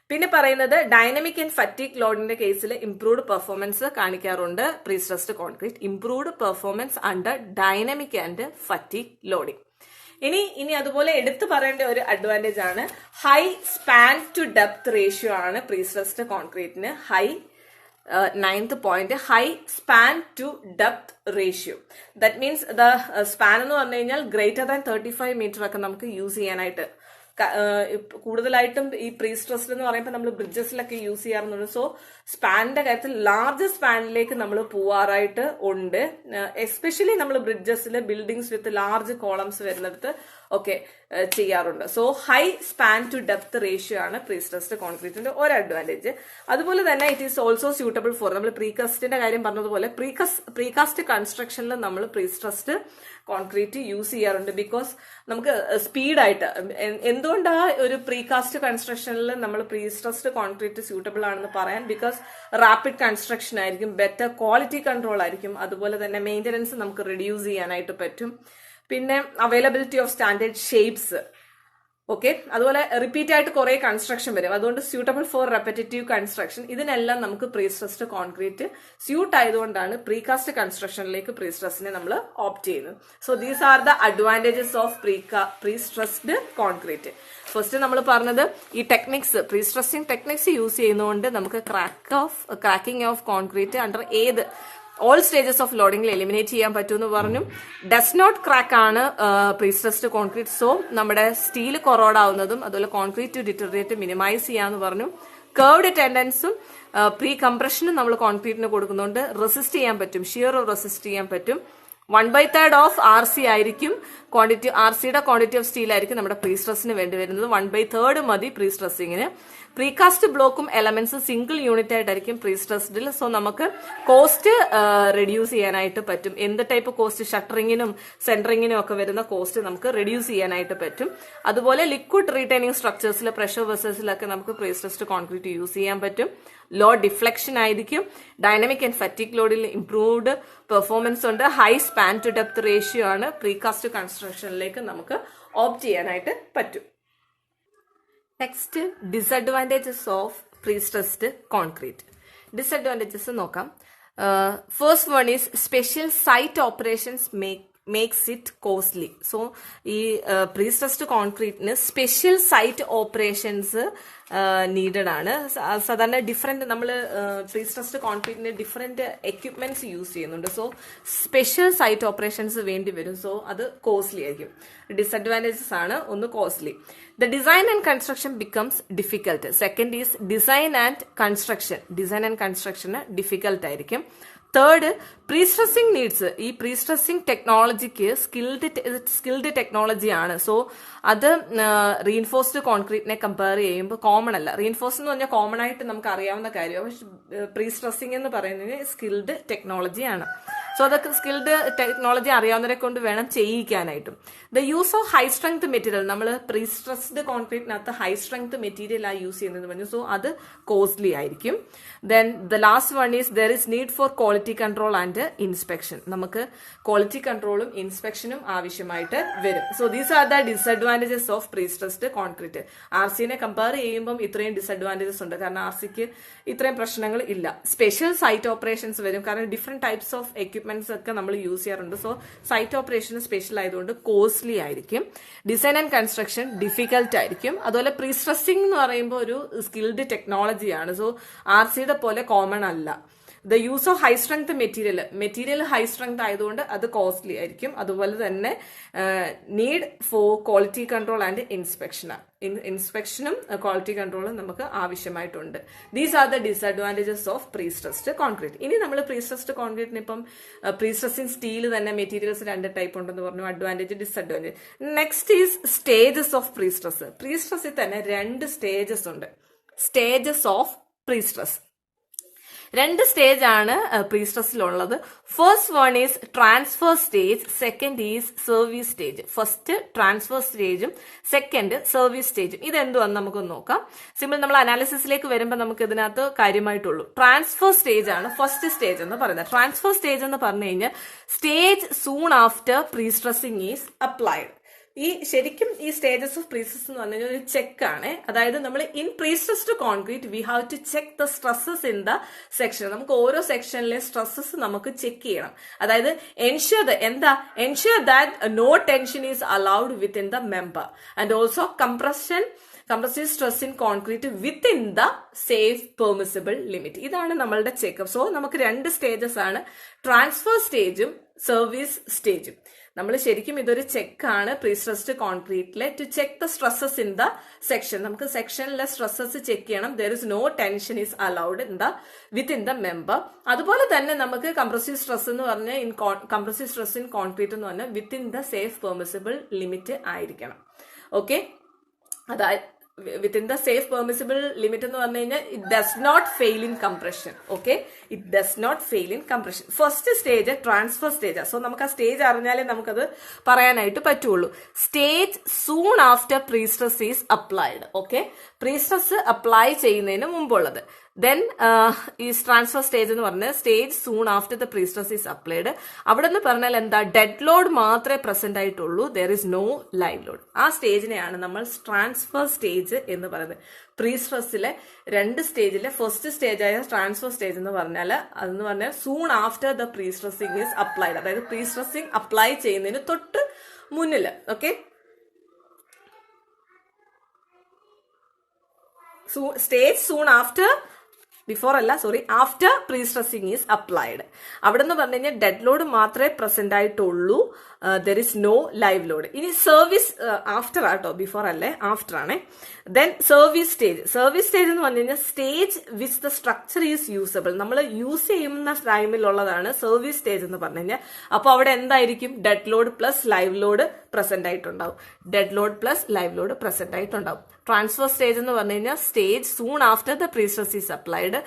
Speaker 1: പിന്നെ പറയുന്നത് ഡൈനമിക് ആൻഡ് ഫറ്റീഗ് ലോഡിന്റെ കേസിൽ ഇംപ്രൂവ്ഡ് പെർഫോമൻസ് കാണിക്കാറുണ്ട് prestressed concrete. Improved performance under dynamic and fatigue loading. ഇനി അതുപോലെ എടുത്തു പറയേണ്ട ഒരു അഡ്വാൻറ്റേജ് ആണ് high span to depth ratio ആണ് prestressed കോൺക്രീറ്റിന്. Ninth point, high span to depth ratio. That means the span എന്ന് പറഞ്ഞു കഴിഞ്ഞാൽ greater than 35 meter ഒക്കെ നമുക്ക് യൂസ് ചെയ്യാനായിട്ട്. കൂടുതലായിട്ടും ഈ പ്രീസ്ട്രെസ്ഡ് എന്ന് പറയുമ്പോൾ നമ്മൾ ബ്രിഡ്ജസിലൊക്കെ യൂസ് ചെയ്യാറുണ്ട്. സോ സ്പാനിന്റെ കാര്യത്തിൽ ലാർജ് സ്പാനിലേക്ക് നമ്മൾ പോവാറായിട്ട് ഉണ്ട്. എസ്പെഷ്യലി നമ്മൾ ബ്രിഡ്ജസിൽ ബിൽഡിങ്സ് വിത്ത് ലാർജ് കോളംസ് വരുന്നിടത്ത് ഒക്കെ ചെയ്യാറുണ്ട്. So high span to depth ratio ആണ് പ്രീസ്ട്രെസ്ഡ് കോൺക്രീറ്റിന്റെ ഒരു അഡ്വാൻറ്റേജ്. അതുപോലെ തന്നെ it is also suitable for, നമ്മൾ പ്രീകാസ്റ്റിന്റെ കാര്യം പറഞ്ഞതുപോലെ പ്രീകാസ്റ്റ് കൺസ്ട്രക്ഷനിൽ നമ്മൾ പ്രീസ്ട്രെസ്ഡ് കോൺക്രീറ്റ് യൂസ് ചെയ്യാറുണ്ട്. ബിക്കോസ് നമുക്ക് സ്പീഡായിട്ട് എന്തുകൊണ്ടാ ഒരു പ്രീകാസ്റ്റ് കൺസ്ട്രക്ഷനിൽ നമ്മൾ പ്രീസ്ട്രെസ്ഡ് കോൺക്രീറ്റ് സ്യൂട്ടബിൾ ആണെന്ന് പറയാൻ, ബിക്കോസ് റാപ്പിഡ് കൺസ്ട്രക്ഷൻ ആയിരിക്കും, ബെറ്റർ ക്വാളിറ്റി കൺട്രോൾ ആയിരിക്കും, അതുപോലെ തന്നെ മെയിൻ്റനൻസ് നമുക്ക് റിഡ്യൂസ് ചെയ്യാനായിട്ട് പറ്റും. പിന്നെ availability of standard shapes, okay, അതുപോലെ റിപ്പീറ്റ് ആയിട്ട് കുറെ കൺസ്ട്രക്ഷൻ വരും. അതുകൊണ്ട് സ്യൂട്ടബിൾ ഫോർ റെപ്പറ്റേറ്റീവ് കൺസ്ട്രക്ഷൻ. ഇതിനെല്ലാം നമുക്ക് പ്രീസ്ട്രെസ്ഡ് കോൺക്രീറ്റ് സ്യൂട്ട് ആയതുകൊണ്ടാണ് പ്രീകാസ്റ്റ് കൺസ്ട്രക്ഷനിലേക്ക് പ്രീസ്ട്രെസ്സിനെ നമ്മൾ ഓപ്റ്റ് ചെയ്യുന്നത്. So these are the advantages of prestressed concrete. First നമ്മൾ പറഞ്ഞത് ഈ ടെക്നിക്സ്, പ്രീസ്ട്രെസ്സിങ് ടെക്നിക്സ് യൂസ് ചെയ്യുന്നതുകൊണ്ട് നമുക്ക് ക്രാക്കിംഗ് ഓഫ് കോൺക്രീറ്റ് അണ്ടർ ഏത് ഓൾ സ്റ്റേജസ് ഓഫ് ലോഡിംഗിൽ എലിമിനേറ്റ് ചെയ്യാൻ പറ്റുമെന്ന് പറഞ്ഞു. ഡസ് നോട്ട് ക്രാക്ക് ആണ് പ്രീസ്ട്രസ്ഡ് കോൺക്രീറ്റ്. സോ നമ്മുടെ സ്റ്റീൽ കൊറോഡ് ആവുന്നതും അതുപോലെ കോൺക്രീറ്റ് ടു ഡിറ്ററിയേറ്റ് മിനിമൈസ് ചെയ്യാന്ന് പറഞ്ഞു. കർവ്ഡ് ടെൻഡൻസും പ്രീ കംപ്രഷനും നമ്മൾ കോൺക്രീറ്റിന് കൊടുക്കുന്നുണ്ട്. റെസിസ്റ്റ് ചെയ്യാൻ പറ്റും, ഷിയർ റെസിസ്റ്റ് ചെയ്യാൻ പറ്റും. 1/3 ഓഫ് RC ആയിരിക്കും ക്വാണ്ടിറ്റി, RCയുടെ ക്വാണ്ടിറ്റി ഓഫ് സ്റ്റീൽ ആയിരിക്കും നമ്മുടെ പ്രീസ്ട്രസിന് വേണ്ടി വരുന്നത്. 1/3 മതി പ്രീസ്ട്രസിങ്ങിന്. പ്രീകാസ്റ്റ് ബ്ലോക്കും എലമെന്റ്സ് സിംഗിൾ യൂണിറ്റ് ആയിട്ടായിരിക്കും പ്രീസ്ട്രസ്ഡിൽ. സോ നമുക്ക് കോസ്റ്റ് റെഡ്യൂസ് ചെയ്യാനായിട്ട് പറ്റും. എന്ത് ടൈപ്പ് കോസ്റ്റ്? ഷട്ടറിങ്ങിനും സെന്ററിങ്ങിനും ഒക്കെ വരുന്ന കോസ്റ്റ് നമുക്ക് റെഡ്യൂസ് ചെയ്യാനായിട്ട് പറ്റും. അതുപോലെ ലിക്വിഡ് റീറ്റൈനിങ് സ്ട്രക്ചേഴ്സിൽ, പ്രഷർ വെസൽസിലൊക്കെ നമുക്ക് പ്രീസ്ട്രസ്ഡ് കോൺക്രീറ്റ് യൂസ് ചെയ്യാൻ പറ്റും. ലോ ഡിഫ്ലക്ഷൻ ആയിരിക്കും. ഡൈനാമിക് ആൻഡ് ഫറ്റിക് ലോഡിൽ ഇംപ്രൂവ്ഡ് പെർഫോമൻസ് ഉണ്ട്. High span to depth ratio ആണ്. പ്രീകാസ്റ്റ് കൺസ്ട്രക്ഷനിലേക്ക് നമുക്ക് ഓപ്റ്റ് ചെയ്യാനായിട്ട് പറ്റും. Next, disadvantages of prestressed concrete. Disadvantages നോക്കാം. First one is special site operations makes it costly. So ഈ പ്രീസ്ട്രസ്ഡ് കോൺക്രീറ്റിന് സ്പെഷ്യൽ സൈറ്റ് ഓപ്പറേഷൻസ് നീഡഡ് ആണ്. സാധാരണ ഡിഫറെന്റ് നമ്മൾ പ്രീസ്ട്രസ്ഡ് കോൺക്രീറ്റിന് ഡിഫറെന്റ് എക്യുപ്മെന്റ്സ് യൂസ് ചെയ്യുന്നുണ്ട്. സോ സ്പെഷ്യൽ സൈറ്റ് ഓപ്പറേഷൻസ് വേണ്ടി വരും. സോ അത് കോസ്റ്റ്ലി ആയിരിക്കും. ഡിസഡ്വാൻറ്റേജസ് ആണ്. ഒന്ന് costly. The design and construction becomes difficult. Second is design and കൺസ്ട്രക്ഷന് ഡിഫിക്കൽട്ട് ആയിരിക്കും. Third, prestressing needs. ഈ പ്രീസ്ട്രസിംഗ് ടെക്നോളജിക്ക് സ്കിൽഡ് ടെക്നോളജിയാണ്. സോ അത് റീഇൻഫോഴ്സ്ഡ് കോൺക്രീറ്റിനെ കമ്പയർ ചെയ്യുമ്പോൾ കോമൺ അല്ല. റീഇൻഫോഴ്സ് എന്ന് പറഞ്ഞാൽ കോമൺ ആയിട്ട് നമുക്ക് അറിയാവുന്ന കാര്യമാണ്. പക്ഷെ പ്രീസ്ട്രസിംഗ് എന്ന് പറയുന്നത് സ്കിൽഡ് ടെക്നോളജിയാണ്. സോ അതൊക്കെ സ്കിൽഡ് ടെക്നോളജി അറിയാവുന്നവരെ കൊണ്ട് വേണം ചെയ്യിക്കാനായിട്ടും. The use of high strength material. നമ്മൾ പ്രീസ്ട്രസ്ഡ് കോൺക്രീറ്റിനകത്ത് ഹൈ സ്ട്രെങ്ത് മെറ്റീരിയൽ ആ യൂസ് ചെയ്യുന്നത് പറഞ്ഞു. സോ അത് കോസ്റ്റ്ലി ആയിരിക്കും. Then the last one is there is need for quality control and inspection. നമുക്ക് ക്വാളിറ്റി കൺട്രോളും ഇൻസ്പെക്ഷനും ആവശ്യമായിട്ട് വരും. So these are the disadvantages of prestressed concrete. RCനെ കമ്പയർ ചെയ്യുമ്പം ഇത്രയും ഡിസഡ്വാൻറ്റേജസ് ഉണ്ട്. കാരണം RCക്ക് ഇത്രയും പ്രശ്നങ്ങൾ ഇല്ല. സ്പെഷ്യൽ സൈറ്റ് ഓപ്പറേഷൻസ് വരും. കാരണം ഡിഫറെന്റ് ടൈപ്സ് ഓഫ് എക്യുപ്മെന്റ്സ് ഒക്കെ നമ്മൾ യൂസ് ചെയ്യാറുണ്ട്. സോ സൈറ്റ് ഓപ്പറേഷൻ സ്പെഷ്യൽ ആയതുകൊണ്ട് കോസ്റ്റ്ലി ആയിരിക്കും. ഡിസൈൻ ആൻഡ് കൺസ്ട്രക്ഷൻ ഡിഫിക്കൽട്ട് ആയിരിക്കും. അതുപോലെ പ്രീസ്ട്രസിംഗ് എന്ന് പറയുമ്പോൾ ഒരു സ്കിൽഡ് ടെക്നോളജിയാണ്. സോ RCയുടെ പോലെ കോമൺ അല്ല. The use of high strength material high strength ആയതുകൊണ്ട് അത് കോസ്റ്റ്ലി ആയിരിക്കും. അതുപോലെ തന്നെ need for quality control and ഇൻസ്പെക്ഷനും ക്വാളിറ്റി കൺട്രോളും നമുക്ക് ആവശ്യമായിട്ടുണ്ട്. These are the disadvantages of prestressed concrete. ഇനി നമ്മൾ പ്രീസ്ട്രസ്ഡ് കോൺക്രീറ്റിന് ഇപ്പം പ്രീസ്ട്രസിംഗ് സ്റ്റീൽ തന്നെ മെറ്റീരിയൽസ് 2 ടൈപ്പ് ഉണ്ടെന്ന് പറഞ്ഞു. Advantage, disadvantage. Next is stages of prestress. പ്രീസ്ട്രസിൽ തന്നെ 2 സ്റ്റേജസ് ഉണ്ട്. Stages of പ്രീസ്ട്രസ്. 2 സ്റ്റേജ് ആണ് പ്രീസ്ട്രസിലുള്ളത്. First one is transfer stage, second is service stage. First transfer സ്റ്റേജും സെക്കൻഡ് സർവീസ് സ്റ്റേജും. ഇതെന്തുവാന്ന് നമുക്ക് നോക്കാം. സിമ്പിൾ, നമ്മൾ അനാലിസിസിലേക്ക് വരുമ്പോൾ നമുക്ക് ഇതിനകത്ത് കാര്യമായിട്ടുള്ളൂ. ട്രാൻസ്ഫർ സ്റ്റേജ് ആണ് ഫസ്റ്റ് സ്റ്റേജ് എന്ന് പറയുന്നത്. ട്രാൻസ്ഫർ സ്റ്റേജ് എന്ന് പറഞ്ഞു കഴിഞ്ഞാൽ stage soon after prestressing is applied. ശരിക്കും ഈ സ്റ്റേജസ് ഓഫ് പ്രീസ്ട്രസ് എന്ന് പറഞ്ഞു കഴിഞ്ഞാൽ ഒരു ചെക്ക് ആണ്. അതായത് നമ്മൾ in prestressed concrete we have to check the stresses in the section. നമുക്ക് ഓരോ സെക്ഷനിലെ സ്ട്രെസ്സസ് നമുക്ക് ചെക്ക് ചെയ്യണം. അതായത് ensure that no tension is allowed within the member and also compressive stress in concrete within the safe permissible limit. ഇതാണ് നമ്മളുടെ checkup. So നമുക്ക് 2 stages ആണ്, ട്രാൻസ്ഫർ സ്റ്റേജും സർവീസ് സ്റ്റേജും. നമ്മൾ ശരിക്കും ഇതൊരു ചെക്കാണ് പ്രീസ്ട്രസ്ഡ് കോൺക്രീറ്റിലെ to check the stresses in the section. നമുക്ക് സെക്ഷനിലെ സ്ട്രെസ്സസ് ചെക്ക് ചെയ്യണം. There is no tension is allowed within the member. അതുപോലെ തന്നെ നമുക്ക് കംപ്രസീവ് സ്ട്രെസ് എന്ന് പറഞ്ഞാൽ കംപ്രസീവ് സ്ട്രെസ് ഇൻ കോൺക്രീറ്റ് എന്ന് പറഞ്ഞാൽ within the safe permissible limit ആയിരിക്കണം. ഓക്കെ, അതായത് within the safe permissible limit എന്ന് പറഞ്ഞു കഴിഞ്ഞാൽ it does not fail in compression. Okay, it does not fail in compression. First stage transfer stage. So നമുക്ക് ആ stage അറിഞ്ഞാലേ നമുക്കത് പറയാനായിട്ട് പറ്റുള്ളൂ. Stage soon after prestress is applied. Okay, prestress apply ചെയ്യുന്നതിന് മുമ്പുള്ളത്. ദെൻ ഈ ട്രാൻസ്ഫർ സ്റ്റേജ് എന്ന് പറഞ്ഞാൽ stage soon after the prestress is applied. അവിടെ നിന്ന് പറഞ്ഞാൽ എന്താ, ഡെഡ് ലോഡ് മാത്രമേ പ്രസന്റ് ആയിട്ടുള്ളൂ, there is no live load. ആ സ്റ്റേജിനെയാണ് നമ്മൾ ട്രാൻസ്ഫർ സ്റ്റേജ് എന്ന് പറയുന്നത്. പ്രീസ്ട്രസിലെ 2 സ്റ്റേജിലെ ഫസ്റ്റ് സ്റ്റേജായ ട്രാൻസ്ഫർ സ്റ്റേജ് എന്ന് പറഞ്ഞാൽ അതെന്ന് പറഞ്ഞാൽ soon after the prestressing is applied. അതായത് പ്രീസ്ട്രസിംഗ് അപ്ലൈ ചെയ്യുന്നതിന് തൊട്ട് മുന്നിൽ. Okay, stage soon after before അല്ല sorry, after pre stressing is applied. അവിടെ നിന്ന് പറഞ്ഞു കഴിഞ്ഞാൽ ഡെഡ് ലോഡ് മാത്രമേ പ്രസന്റ് ആയിട്ടുള്ളൂ, there is no live load. ഇനി സർവീസ് ആഫ്റ്റർ ആട്ടോ, ബിഫോർ അല്ലേ, ആഫ്റ്റർ ആണ്. Then service stage. Service stage എന്ന് പറഞ്ഞു കഴിഞ്ഞാൽ stage which the structure is usable. നമ്മൾ യൂസ് ചെയ്യുന്ന ടൈമിലുള്ളതാണ് സർവീസ് സ്റ്റേജ് എന്ന് പറഞ്ഞു കഴിഞ്ഞാൽ. അപ്പൊ അവിടെ എന്തായിരിക്കും, dead load plus live load present ആയിട്ടുണ്ടാവും. Dead load plus live load present ആയിട്ടുണ്ടാവും. ട്രാൻസ്ഫർ സ്റ്റേജ് എന്ന് പറഞ്ഞു കഴിഞ്ഞാൽ stage soon after the pre stress is applied.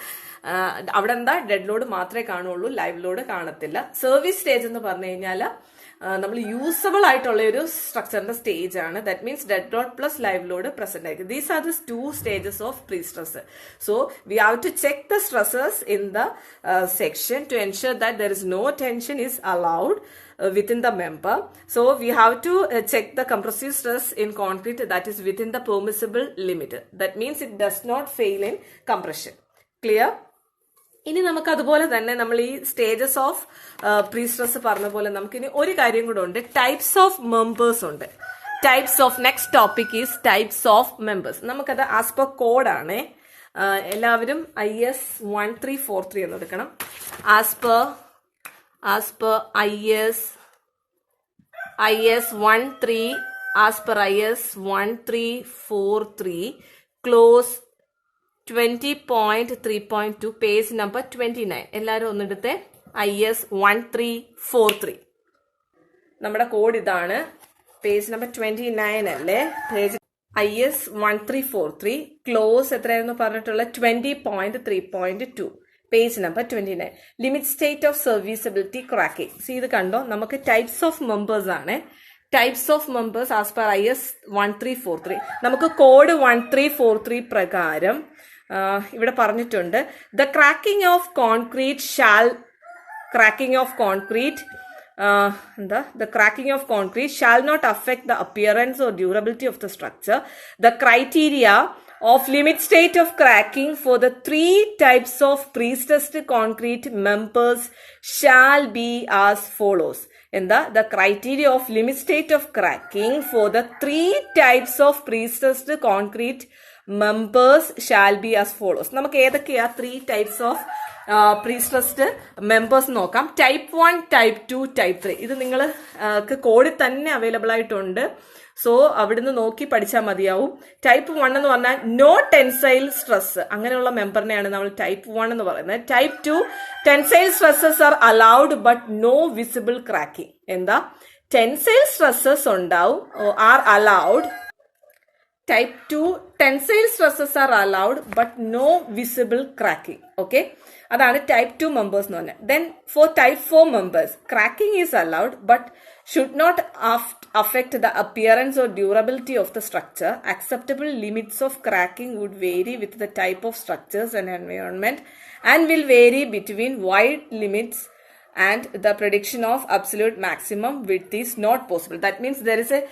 Speaker 1: അവിടെ എന്താ, ഡെഡ് ലോഡ് മാത്രമേ കാണുള്ളൂ, ലൈവ് ലോഡ് കാണത്തില്ല. സർവീസ് സ്റ്റേജ് എന്ന് പറഞ്ഞു കഴിഞ്ഞാൽ നമ്മൾ യൂസബിൾ ആയിട്ടുള്ള ഒരു സ്ട്രക്ചറിന്റെ സ്റ്റേജ് ആണ്. That means dead load plus live load present ആയിരിക്കും. These are the 2 stages of pre stress. So we have to check the stresses in the section to ensure that there is no tension is allowed within the member. So we have to check the compressive stress in concrete that is within the permissible limit. That means it does not fail in compression. Clear? ഇനി നമുക്ക് അതുപോലെ തന്നെ നമ്മൾ ഈ stages of pre stress പറഞ്ഞ പോലെ നമുക്ക് ഇനി ഒരു കാര്യം കൂടെ ഉണ്ട്, ടൈപ്സ് ഓഫ് മെമ്പേഴ്സ് ഉണ്ട്. Types of next topic is types of members. നമുക്കത് ആസ് പെർ കോഡാണ്. എല്ലാവരും IS 1343 എന്ന് എടുക്കണം. As per IS 13 as per IS 1343 close 20.3.2 page number 29. എല്ലാവരും ഒന്നെടുത്ത് IS 1343. നമ്മുടെ കോഡ് ഇതാണ്. പേജ് നമ്പർ 29 അല്ലേ, പേജ് IS 1343 ക്ലോസ് എത്രയായിരുന്നു പറഞ്ഞിട്ടുള്ള 20.3.2 page number 29. Limit state of serviceability cracking. ഇത് കണ്ടോ, നമുക്ക് ടൈപ്സ് ഓഫ് മെമ്പേഴ്സ് ആണ്. Types of members as per IS 1343. നമുക്ക് കോഡ് 1343 പ്രകാരം ഇവിടെ പറഞ്ഞിട്ടുണ്ട്, the cracking of concrete the cracking of concrete shall not affect the appearance or durability of the structure. The criteria of limit state of cracking for the 3 types of pre-stressed concrete members shall be as follows. The criteria of limit state of cracking for the 3 types of pre-stressed concrete members shall be as follows. നമുക്ക് ഏതൊക്കെയാ 3 types of prestressed members നോക്കാം. Type 1, type 2, type 3. ഇത് നിങ്ങൾക്ക് കോഡിൽ തന്നെ available ആയിട്ടുണ്ട്. So അവിടുന്ന് നോക്കി പഠിച്ചാൽ മതിയാവും. ടൈപ്പ് 1 എന്ന് പറഞ്ഞാൽ നോ ടെൻസൈൽ സ്ട്രെസ്, അങ്ങനെയുള്ള മെമ്പറിനെയാണ് നമ്മൾ ടൈപ്പ് 1 എന്ന് പറയുന്നത്. Type 2, tensile stresses are allowed but no visible cracking. Tensile stresses ഉണ്ടാവും, are allowed. Type 2, tensile stresses are allowed but no visible cracking. Okay, അതാണ് ടൈപ്പ് 2 മെമ്പേഴ്സ് എന്ന് പറഞ്ഞാൽ. Then for type 4 members, cracking is allowed but should not affect the appearance or durability of the structure. Acceptable limits of cracking would vary with the type of structures and environment and will vary between wide limits and the prediction of absolute maximum width is not possible. That means there is a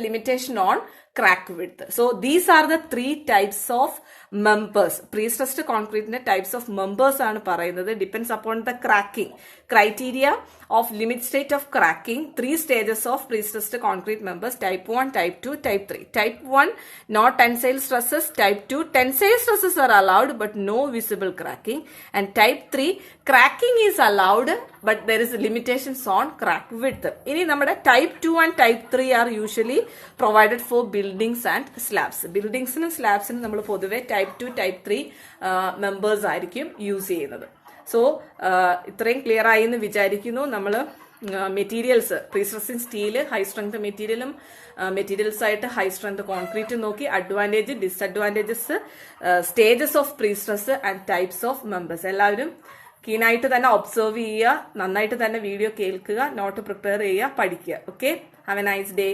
Speaker 1: limitation on crack width. So these are the 3 types of members. Pre-stressed concrete types of members ആണ് പറയുന്നത്. Depends upon the cracking criteria of limit state of cracking. 3 stages of pre-stressed concrete members: type 1, type 2, type 3. Type 1, no tensile stresses. Type 2, tensile stresses are allowed but no visible cracking. And type 3, cracking is allowed but there is limitations on crack width. ഇനി നമ്മുടെ type 2 and type 3 are usually provided for buildings and slabs. ബിൽഡിങ്സിനും സ്ലാബ്സിനും നമ്മൾ പൊതുവെ type 2, type 3 members ആയിരിക്കും use ചെയ്യുന്നത്. So ഇത്രയും clear ആയി എന്ന് വിചാരിക്കുന്നു. നമ്മൾ materials, prestressing steel high strength മെറ്റീരിയലും മെറ്റീരിയൽസ് ആയിട്ട് ഹൈ സ്ട്രെങ്ത് കോൺക്രീറ്റ് നോക്കി, advantage disadvantages, stages of prestress and types of members എല്ലാവരും കീനായിട്ട് തന്നെ ഒബ്സർവ് ചെയ്യുക, നന്നായിട്ട് തന്നെ വീഡിയോ കേൾക്കുക, നോട്ട് പ്രിപ്പയർ ചെയ്യുക, പഠിക്കുക. Okay, have A nice day.